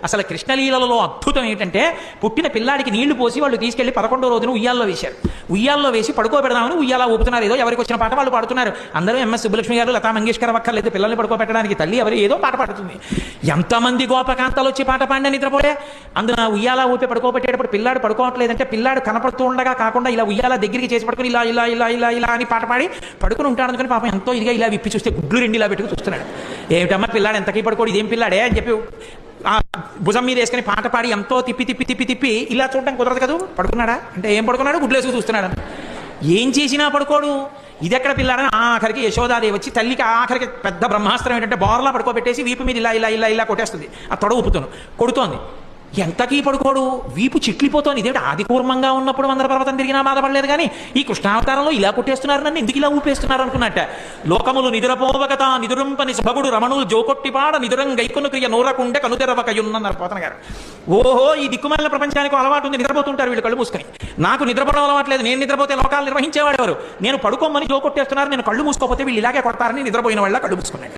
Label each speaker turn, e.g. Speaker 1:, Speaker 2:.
Speaker 1: అసలు కృష్ణలీలలో అద్భుతం ఏంటంటే పుట్టిన పిల్లాడికి నీళ్లు పోసి వాళ్ళు తీసుకెళ్లి 11వ రోజున ఉయ్యాల్లో వేశారు. ఉయ్యాల్లో వేసి పడుకోబెడదామని ఉయ్యాలా ఊపుతున్నారు. ఏదో ఎవరికి వచ్చిన పాట వాళ్ళు పాడుతున్నారు. అందరూ ఎంఎస్ సుబ్బలక్ష్మి గారు, లతా మంగేష్కర్ అక్కర్లేదు పిల్లల్ని పడుకోబెట్టడానికి. తల్లి ఎవరు ఏదో పాట పాడుతుంది. ఎంతమంది గోపకాంతలు వచ్చి పాట పాడిన నిద్రపోలే. అందున ఉయ్యాలా ఊపి పడుకోబెట్టేటప్పుడు పిల్లాడు పడుకోవట్లేదంటే పిల్లాడు కనపడుతూ ఉండగా కాకుండా ఇలా ఉయ్యాలా దగ్గరికి చేసి పడుకుని ఇలా ఇలా ఇలా ఇలా ఇలా అని పాట పాడి పడుకుని ఉంటాడు. అందుకని పాపం ఎంతో ఇదిగా ఇలా విప్పి చూస్తే గుడ్లు రెండు ఇలా పెట్టుకుని చూస్తున్నాడు. ఏమిటమ్మా పిల్లాడు ఎంతకీ పడుకోడు, ఇదేం పిల్లాడే అని చెప్పి ఆ భుజం మీద వేసుకుని పాట పాడి ఎంతో తిప్పి తిప్పి తిప్పి తిప్పి ఇలా చూడటం కుదరదు కదా. పడుకున్నాడా అంటే ఏం పడుకున్నాడు, గుడ్లేసుకు చూస్తున్నాడు. ఏం చేసినా పడుకోడు. ఇది ఎక్కడ పిల్లాడని ఆఖరికి యశోదాదేవి వచ్చి తల్లికి ఆఖరికి పెద్ద బ్రహ్మాస్త్రం ఏంటంటే బోర్లా పడుకోబెట్టేసి వీపు మీద ఇలా ఇలా ఇలా ఇలా కొట్టేస్తుంది. ఆ తొడ ఊపుతాను కొడుతోంది. ఎంతకీ పడుకోడు, వీపు చిట్లిపోతోంది. ఇదేమిటి ఆది కూర్మంగా ఉన్నప్పుడు మందర పర్వతం తిరిగినా బాధపడలేదు కానీ ఈ కృష్ణావతారంలో ఇలా కొట్టేస్తున్నారు నన్ను, ఎందుకు ఇలా ఊపేస్తున్నారు అనుకున్నట్ట. లోకములు నిదురపోవగత నిదురంపని సభగుడు రమణులు జోకొట్టిపాడ నిదురం గైకొను క్రియ నూరకుండే కనుతెరవకయున్నన్నారు పోతన గారు. ఓహో ఈ దిక్కుమాలిన ప్రపంచానికి అలవాటు ఉంది, నిద్రపోతుంటారు వీళ్ళు కళ్ళు మూసుకొని. నాకు నిద్రపోవడం అలవాట్లేదు, నేను నిద్రపోతే లోకాలు నిర్వహించేవాడు ఎవరు. నేను పడుకోమని జోకొట్టేస్తున్నారు, నేను కళ్ళు మూసుకోపోతే వీళ్ళు ఇలాగే కొడతారని నిద్రపోయిన వాళ్ళ కళ్ళు మూసుకున్నాడు.